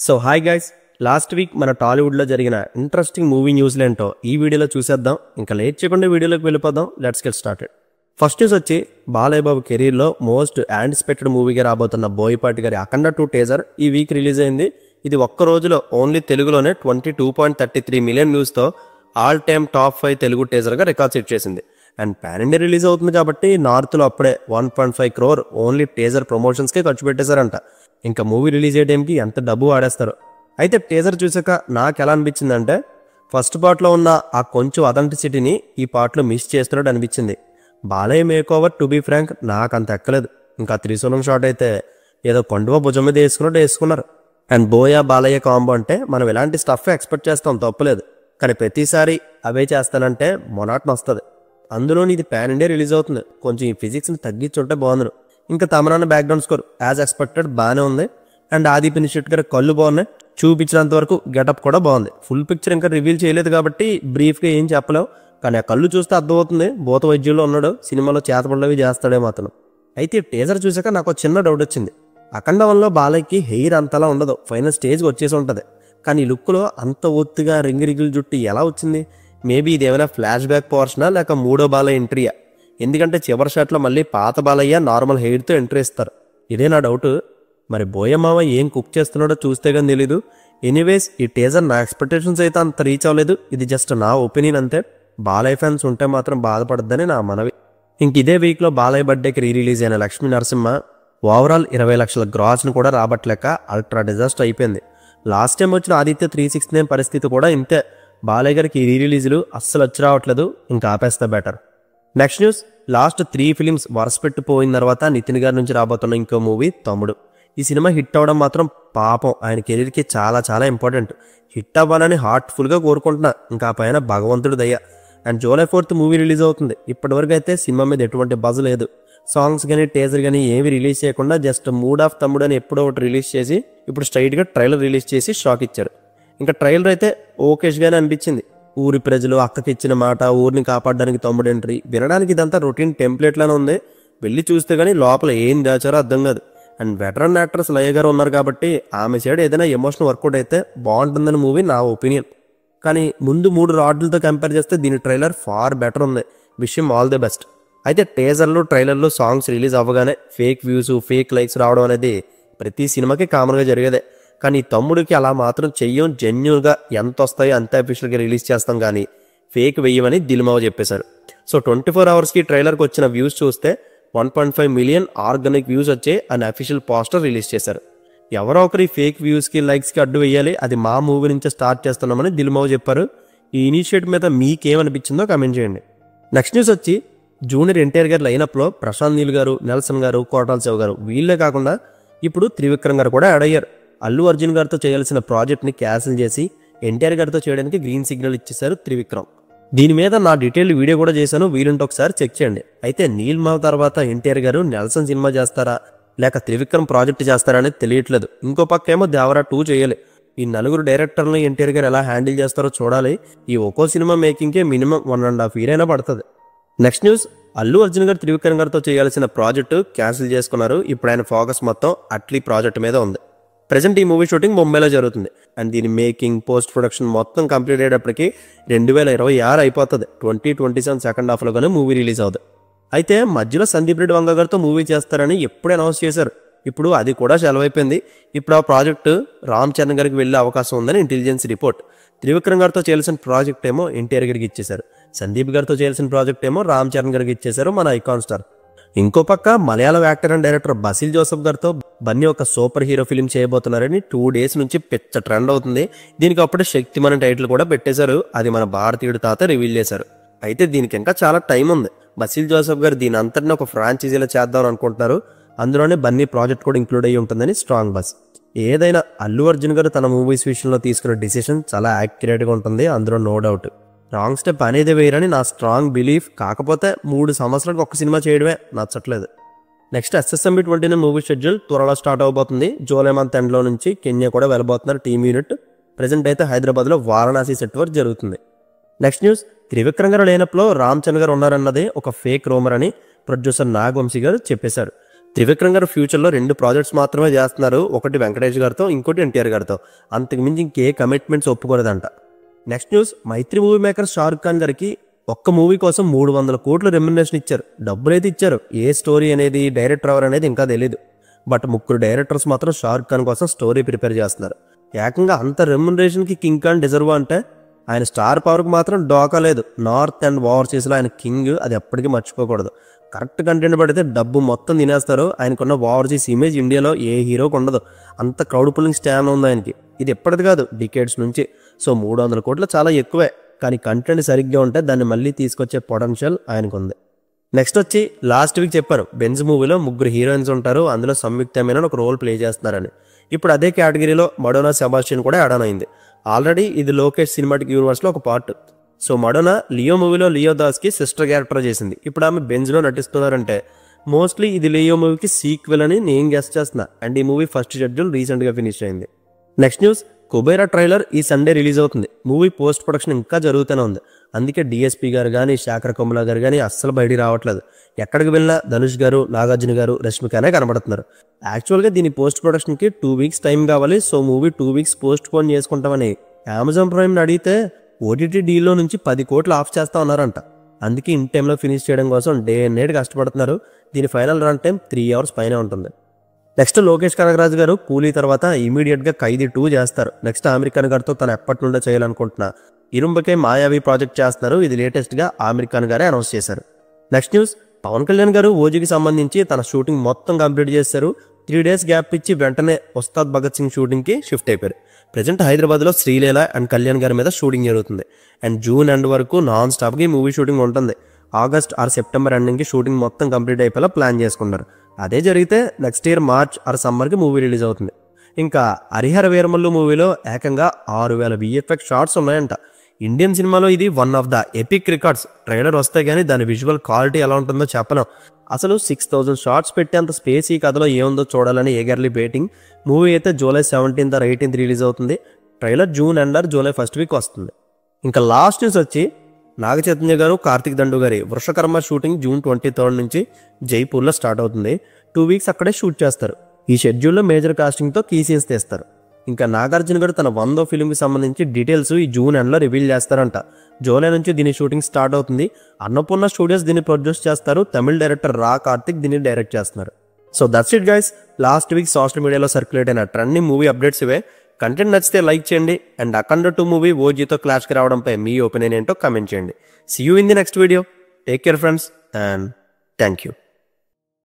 So hi guys, last week మన టాలీవుడ్లో జరిగిన ఇంట్రెస్టింగ్ మూవీ న్యూస్లు ఏంటో ఈ వీడియోలో చూసేద్దాం. ఇంకా లేట్ చేయకుండా వీడియోలోకి వెళ్ళిపోదాం. Let's get started. First news వచ్చి బాలయ్య బాబు కెరీర్లో మోస్ట్ యాంటిసిపేటెడ్ మూవీగా రాబోతున్న బోయపాటి గారి అఖండ 2 టీజర్ ఈ వీక్ రిలీజ్ అయింది. ఇది ఒక్క రోజులో ఓన్లీ తెలుగులోనే 22.33 మిలియన్ వ్యూస్తో ఆల్ టైమ్ టాప్ 5 తెలుగు టీజర్గా రికార్డ్ సెట్ చేసింది. అండ్ పాన్ ఇండియా రిలీజ్ అవుతుంది కాబట్టి నార్త్లో అప్పుడే 1.5 crore ఓన్లీ టీజర్ ప్రమోషన్స్కే ఖర్చు పెట్టేశారంట. ఇంకా మూవీ రిలీజ్ అయ్యే టైంకి ఎంత డబ్బు ఆడేస్తారు. అయితే టీజర్ చూసాక నాకు ఎలా అనిపించిందంటే, ఫస్ట్ పార్ట్లో ఉన్న ఆ కొంచెం అథెంటిసిటీని ఈ పార్ట్లో మిస్ చేస్తున్నట్టు అనిపించింది. Balayya make over to be frank నాకు అంత ఎక్కలేదు. ఇంకా త్రిశూలం షాట్ అయితే ఏదో పండుగ భుజం మీద వేసుకున్నట్టు వేసుకున్నారు. అండ్ బోయా బాలయ్య కాంబో అంటే మనం ఇలాంటి స్టఫ్ ఎక్స్పెక్ట్ చేస్తాం, తప్పులేదు. కానీ ప్రతిసారి అవే చేస్తానంటే మొనాటన వస్తుంది. అందులోని ఇది పాన్ ఇండియా రిలీజ్ అవుతుంది, కొంచెం ఈ ఫిజిక్స్ని తగ్గించుంటే బాగుంది. ఇంకా తమరాన్న బ్యాక్గ్రౌండ్ స్కోర్ యాజ్ ఎక్స్పెక్టెడ్ బాగానే ఉంది. అండ్ ఆది పినిషెట్ గారి కళ్ళు బాగున్నాయి, చూపించినంత వరకు గెటప్ కూడా బాగుంది. ఫుల్ పిక్చర్ ఇంకా రివీల్ చేయలేదు కాబట్టి బ్రీఫ్గా ఏం చెప్పలేవు. కానీ ఆ కళ్ళు చూస్తే అర్థమవుతుంది భూత వైద్యుల్లో ఉన్నాడు, సినిమాలో చేతపడలేవి చేస్తాడేమో అతను. అయితే టీజర్ చూసాక నాకు చిన్న డౌట్ వచ్చింది. అఖండ 1లో బాలయ్యకి హెయిర్ అంతలా ఉండదు, ఫైనల్ స్టేజ్కి వచ్చేసి ఉంటుంది. కానీ ఈ లుక్లో అంత ఒత్తుగా రింగిరిగిల్ జుట్టు ఎలా వచ్చింది? మేబీ ఇది ఏమైనా ఫ్లాష్ బ్యాక్ పోర్షనా లేక మూడో బాలయ్య ఎంట్రీయా? ఎందుకంటే చివరి షాట్లో మళ్ళీ పాత బాలయ్య నార్మల్ హెయిర్తో ఎంట్రీ ఇస్తారు. ఇదే నా డౌట్. మరి బోయమామ ఏం కుక్ చేస్తున్నాడో చూస్తే కానీ తెలీదు. ఎనీవేస్ ఈ టీజర్ నా ఎక్స్పెక్టేషన్స్ అయితే అంత రీచ్ అవ్వలేదు. ఇది జస్ట్ నా ఒపీనియన్ అంతే. బాలయ్య ఫ్యాన్స్ ఉంటే మాత్రం బాధపడద్దని నా మనవి. ఇంక ఇదే వీక్లో బాలయ్య బర్త్డేకి రిలీజ్ అయిన లక్ష్మీ నరసింహ ఓవరాల్ 20 లక్షల గ్రాస్ని కూడా రాబట్టలేక అల్ట్రా డిజాస్టర్ అయిపోయింది. లాస్ట్ టైం వచ్చిన ఆదిత్య 369 పరిస్థితి కూడా ఇంతే. బాలయ్య గారికి రిలీజులు అస్సలు వచ్చి రావట్లేదు, ఇంకా ఆపేస్తే better. Next news, last 3 films వరుస పెట్టిపోయిన తర్వాత నితిన్ గారి నుంచి రాబోతున్న ఇంకో మూవీ తమ్ముడు. ఈ సినిమా హిట్ అవ్వడం మాత్రం పాపం ఆయన కెరీర్కి చాలా చాలా ఇంపార్టెంట్. హిట్ అవ్వాలని హార్ట్ఫుల్గా కోరుకుంటున్నా, ఇంకా పైన భగవంతుడు దయ్య. And July 4th movie release అవుతుంది. ఇప్పటివరకు అయితే సినిమా మీద ఎటువంటి బజ్ లేదు. సాంగ్స్ కానీ టీజర్ కానీ ఏవి రిలీజ్ చేయకుండా జస్ట్ మూడ్ ఆఫ్ తమ్ముడు అని ఎప్పుడో ఒకటి రిలీజ్ చేసి ఇప్పుడు స్ట్రైట్గా ట్రైలర్ రిలీజ్ చేసి షాక్ ఇచ్చారు. ఇంకా ట్రైలర్ అయితే ఓకేష్గానే అనిపించింది. ఊరి ప్రజలు అక్కకి ఇచ్చిన మాట, ఊరిని కాపాడడానికి తమ్ముడు ఎంట్రీ, వినడానికి ఇదంతా రొటీన్ టెంప్లెట్లానే ఉంది. వెళ్ళి చూస్తే కానీ లోపల ఏం దాచారో అర్థం కాదు. అండ్ వెటరన్ యాక్టర్స్ లయ గారు ఉన్నారు కాబట్టి ఆమె సైడ్ ఏదైనా ఎమోషనల్ వర్కౌట్ అయితే బాగుంటుందని మూవీ నా ఒపీనియన్. కానీ ముందు 3 రాడ్లతో కంపేర్ చేస్తే దీని ట్రైలర్ ఫార్ బెటర్ ఉంది. విషయం ఆల్ ది బెస్ట్. అయితే టీజర్లు ట్రైలర్లు సాంగ్స్ రిలీజ్ అవ్వగానే ఫేక్ వ్యూస్ ఫేక్ లైక్స్ రావడం అనేది ప్రతి సినిమాకి కామన్గా జరిగేదే. కానీ తమ్ముడికి అలా మాత్రం చెయ్యం. జెన్యున్గా ఎంత వస్తాయో అంతే అఫీషియల్గా రిలీజ్ చేస్తాం, కానీ ఫేక్ వెయ్యమని దిల్మావ చెప్పేశారు. సో 24 అవర్స్కి ట్రైలర్కి వచ్చిన వ్యూస్ చూస్తే 1.5 మిలియన్ ఆర్గానిక్ వ్యూస్ వచ్చే అని అఫీషియల్ పోస్టర్ రిలీజ్ చేశారు. ఎవరో ఒకరి ఫేక్ వ్యూస్కి లైక్స్కి అడ్డు వేయాలి, అది మా మూవీ నుంచే స్టార్ట్ చేస్తున్నామని దిల్మావ చెప్పారు. ఈ ఇనిషియేటివ్ మీద మీకేమనిపించిందో కామెంట్ చేయండి. నెక్స్ట్ న్యూస్ వచ్చి, జూనియర్ ఎన్టీఆర్ గారి లైనప్లో ప్రశాంత్ నీల్ గారు, నెల్సన్ గారు, కోటాల శివ గారు, వీళ్ళే కాకుండా ఇప్పుడు త్రివిక్రమ్ గారు కూడా యాడ్ అయ్యారు. అల్లు అర్జున్ గారితో చేయాల్సిన ప్రాజెక్ట్ని క్యాన్సిల్ చేసి ఎన్టీఆర్ గారితో చేయడానికి గ్రీన్ సిగ్నల్ ఇచ్చేశారు త్రివిక్రమ్. దీని మీద నా డీటెయిల్ వీడియో కూడా చేశాను, వీలుంటే ఒకసారి చెక్ చేయండి. అయితే నీల్మావ్ తర్వాత ఎన్టీఆర్ గారు నెల్సన్ సినిమా చేస్తారా లేక త్రివిక్రమ్ ప్రాజెక్ట్ చేస్తారా అనేది తెలియట్లేదు. ఇంకో పక్క ఏమో దేవరా 2 చేయాలి. ఈ 4 డైరెక్టర్లను ఎన్టీఆర్ గారు ఎలా హ్యాండిల్ చేస్తారో చూడాలి. ఈ ఒక్కో సినిమా మేకింగ్కే మినిమం 1.5 year అయినా పడుతుంది. నెక్స్ట్ న్యూస్, అల్లు అర్జున్ గారు త్రివిక్రమ్ గారితో చేయాల్సిన ప్రాజెక్టు క్యాన్సిల్ చేసుకున్నారు. ఇప్పుడు ఆయన ఫోకస్ మొత్తం అట్లీ ప్రాజెక్ట్ మీద ఉంది. ప్రజెంట్ ఈ మూవీ షూటింగ్ ముంబైలో జరుగుతుంది. అండ్ దీని మేకింగ్ పోస్ట్ ప్రొడక్షన్ మొత్తం కంప్లీట్ అయ్యేటప్పటికి 2026 అయిపోతుంది. 2027 సెకండ్ హాఫ్లో కానీ మూవీ రిలీజ్ అవుతుంది. అయితే మధ్యలో సందీప్ రెడ్డి వంగ గారితో మూవీ చేస్తారని ఎప్పుడే అనౌన్స్ చేశారు. ఇప్పుడు అది కూడా సెలవైపోయింది. ఇప్పుడు ఆ ప్రాజెక్టు రామ్ చరణ్ గారికి వెళ్ళే అవకాశం ఉందని ఇంటెలిజెన్స్ రిపోర్ట్. త్రివిక్రమ్ గారితో చేయాల్సిన ప్రాజెక్ట్ ఏమో ఎన్టీఆర్ గారికి ఇచ్చేశారు. సందీప్ గారితో చేయాల్సిన ప్రాజెక్ట్ ఏమో రామ్ చరణ్ గారికి ఇచ్చేశారు, మన ఐకాన్ స్టార్. ఇంకో పక్క Malayalam actor and director Basil Joseph గారితో బన్నీ ఒక సూపర్ హీరో ఫిల్మ్ చేయబోతున్నారని 2 days నుంచి పెద్ద ట్రెండ్ అవుతుంది. దీనికి అప్పుడే శక్తిమాన్ టైటిల్ కూడా పెట్టేశారు. అది మన భారతీయుడు తాత రివీల్ చేశారు. అయితే దీనికి ఇంకా చాలా టైం ఉంది. బసిల్ జోసెఫ్ గారు దీని అంతటిని ఒక ఫ్రాంచైజీలో చేద్దాం అనుకుంటున్నారు. అందులోనే బన్నీ ప్రాజెక్ట్ కూడా ఇంక్లూడ్ అయ్యి ఉంటుందని స్ట్రాంగ్ బస్. ఏదైనా అల్లు అర్జున్ గారు తన మూవీస్ విషయంలో తీసుకున్న డిసిషన్ చాలా యాక్యురేట్గా ఉంటుంది, అందులో నో డౌట్. రాంగ్ స్టెప్ అనేది వేయరని నా స్ట్రాంగ్ బిలీఫ్. కాకపోతే 3 సంవత్సరాలకు ఒక సినిమా చేయడమే నచ్చట్లేదు. నెక్స్ట్ SSMB 29 మూవీ షెడ్యూల్ త్వరలో స్టార్ట్ అవబోతుంది. జూలై మంత్ ఎండ్లో నుంచి కెన్యా కూడా వెళ్ళబోతున్నారు టీమ్ యూనిట్. ప్రజెంట్ అయితే హైదరాబాద్లో వారణాసి సెట్ వర్క్ జరుగుతుంది. నెక్స్ట్ న్యూస్, త్రివిక్రమ్ గారు లైనప్లో రామ్ చరణ్ గారు ఉన్నారన్నదే ఒక ఫేక్ రూమర్ అని ప్రొడ్యూసర్ నాగవంశీ గారు చెప్పేశారు. త్రివిక్రమ్ గారు ఫ్యూచర్లో 2 ప్రాజెక్ట్స్ మాత్రమే చేస్తున్నారు. ఒకటి వెంకటేష్ గారితో, ఇంకోటి ఎన్టీఆర్ గారితో. అంతకు మించి ఇంకే కమిట్మెంట్స్ ఒప్పుకోలేదంట. నెక్స్ట్ న్యూస్, మైత్రి మూవీ మేకర్ షారుఖ్ ఖాన్ గారికి ఒక్క మూవీ కోసం 300 కోట్ల రెమ్యునరేషన్ ఇచ్చారు. డబ్బులైతే ఇచ్చారు. ఏ స్టోరీ అనేది, డైరెక్టర్ ఎవరు అనేది ఇంకా తెలియదు. బట్ 3 డైరెక్టర్స్ మాత్రం షారుఖ్ ఖాన్ కోసం స్టోరీ ప్రిపేర్ చేస్తున్నారు. ఏకంగా అంత రెమ్యునరేషన్కి కింగ్ ఖాన్ డిజర్వ్ అంటే ఆయన స్టార్ పవర్కి మాత్రం డోకా లేదు. నార్త్ అండ్ ఓవర్సీస్లో ఆయన కింగ్, అది ఎప్పటికీ మర్చిపోకూడదు. కరెక్ట్ కంటెంట్ పడితే డబ్బు మొత్తం తినేస్తారు. ఆయనకున్న ఓవర్సీస్ ఇమేజ్ ఇండియాలో ఏ హీరోకి ఉండదు. అంత క్రౌడ్ పుల్లింగ్ స్టాన్ ఉంది ఆయనకి. ఇది ఎప్పటిది కాదు, డికేడ్స్ నుంచి. సో 300 కోట్లు చాలా ఎక్కువే, కానీ కంటెంట్ సరిగ్గా ఉంటే దాన్ని మళ్ళీ తీసుకొచ్చే పొటెన్షియల్ ఆయనకు ఉంది. నెక్స్ట్ వచ్చి లాస్ట్ వీక్ చెప్పాను, బెంజ్ మూవీలో 3 హీరోయిన్స్ ఉంటారు, అందులో సంయుక్త మీనన్ ఒక రోల్ ప్లే చేస్తున్నారని. ఇప్పుడు అదే కేటగిరీలో మడోనా సెబాస్టియన్ కూడా యాడ్ ఆన్ అయింది. ఆల్రెడీ ఇది లోకేష్ సినిమాటిక్ యూనివర్స్లో ఒక పార్ట్. సో మడోనా లియో మూవీలో లియో దాస్కి సిస్టర్ క్యారెక్టర్ చేసింది. ఇప్పుడు ఆమె బెంజ్లో నటిస్తున్నారంటే మోస్ట్లీ ఇది లియో మూవీకి సీక్వెల్ అని నేను గెస్ట్ చేస్తున్నా. అండ్ ఈ మూవీ ఫస్ట్ షెడ్యూల్ రీసెంట్గా ఫినిష్ అయింది. నెక్స్ట్ న్యూస్, కుబేరా ట్రైలర్ ఈ సండే రిలీజ్ అవుతుంది. మూవీ పోస్ట్ ప్రొడక్షన్ ఇంకా జరుగుతూనే ఉంది. అందుకే డిఎస్పీ గారు కానీ, శాఖర్ కొమ్మల గారు కానీ అస్సలు బయటికి రావట్లేదు. ఎక్కడికి వెళ్ళినా ధనుష్ గారు, నాగార్జున గారు, రష్మికనే కనబడుతున్నారు. యాక్చువల్గా దీని పోస్ట్ ప్రొడక్షన్కి 2 వీక్స్ టైం కావాలి. So movie 2 weeks post phone చేసుకుంటామని అమెజాన్ ప్రైమ్ని అడిగితే ఓటీటీ డీల్లో నుంచి 10 కోట్లు ఆఫ్ చేస్తా ఉన్నారంట. అందుకే ఇన్ టైంలో ఫినిష్ చేయడం కోసం డే అండ్ నైట్ కష్టపడుతున్నారు. దీని ఫైనల్ రన్ టైం 3 అవర్స్ పైన ఉంటుంది. నెక్స్ట్ లోకేష్ కనగరాజు గారు కూలీ తర్వాత ఇమీడియట్గా ఖైదీ 2 చేస్తారు. నెక్స్ట్ ఆమిర్ ఖాన్ గారితో తను ఎప్పటి నుండో చేయాలనుకుంటున్నా ఇరుంబకే మాయావి ప్రాజెక్ట్ చేస్తున్నారు. ఇది లేటెస్ట్గా ఆమిర్ ఖాన్ గారే అనౌన్స్ చేశారు. నెక్స్ట్ న్యూస్, పవన్ కళ్యాణ్ గారు ఓజీకి సంబంధించి తన షూటింగ్ మొత్తం కంప్లీట్ చేశారు. 3 డేస్ గ్యాప్ ఇచ్చి వెంటనే ఉస్తాద్ భగత్ సింగ్ షూటింగ్కి షిఫ్ట్ అయిపోయారు. ప్రజెంట్ హైదరాబాద్లో శ్రీలీల అండ్ కళ్యాణ్ గారి మీద షూటింగ్ జరుగుతుంది. అండ్ జూన్ ఎండ్ వరకు నాన్ స్టాప్కి మూవీ షూటింగ్ ఉంటుంది. ఆగస్ట్ ఆర్ సెప్టెంబర్ ఎండింగ్కి షూటింగ్ మొత్తం కంప్లీట్ అయిపోయేలా ప్లాన్ చేసుకున్నారు. అదే జరిగితే నెక్స్ట్ ఇయర్ మార్చ్ ఆర్ సమ్మర్కి మూవీ రిలీజ్ అవుతుంది. ఇంకా హరిహర వీరమల్లు మూవీలో ఏకంగా 6000 VFX షాట్స్ ఉన్నాయంట. ఇండియన్ సినిమాలో ఇది one of the epic records. Trailer వస్తే కానీ దాని విజువల్ క్వాలిటీ ఎలా ఉంటుందో చెప్పలేం. అసలు 6000 షార్ట్స్ పెట్టేంత స్పేస్ ఈ కథలో ఏముందో చూడాలని ఎగర్లీ వెయిటింగ్. మూవీ అయితే July 17th or 18th release అవుతుంది. Trailer June end or July 1st week వస్తుంది. ఇంకా లాస్ట్ న్యూస్ వచ్చి నాగ చైతన్య గారు, కార్తిక్ దండు గారి వృషకర్మ షూటింగ్ జూన్ 23rd నుంచి జైపూర్లో స్టార్ట్ అవుతుంది. 2 వీక్స్ అక్కడే షూట్ చేస్తారు. ఈ షెడ్యూల్లో మేజర్ కాస్టింగ్తో కీ సీన్స్ తీస్తారు. ఇంకా నాగార్జున గారు తన 100వ ఫిల్మ్కి సంబంధించి డీటెయిల్స్ ఈ జూన్ ఎండ్లో రివీల్ చేస్తారంట. జూలై నుంచి దీని షూటింగ్ స్టార్ట్ అవుతుంది. అన్నపూర్ణ స్టూడియోస్ దీన్ని ప్రొడ్యూస్ చేస్తారు. తమిళ డైరెక్టర్ రా కార్తిక్ దీన్ని డైరెక్ట్ చేస్తున్నారు. So that's it guys. Last week social మీడియాలో సర్క్యులేట్ అయిన ట్రెండింగ్ మూవీ అప్డేట్స్ ఇవే. కంటెంట్ నచ్చితే లైక్ చేయండి. అండ్ అఖండ 2 మూవీ ఓజీతో క్లాష్కి రావడంపై మీ ఒపీనియన్ ఏంటో కామెంట్ చేయండి. See you in the next video. Take care friends and thank you.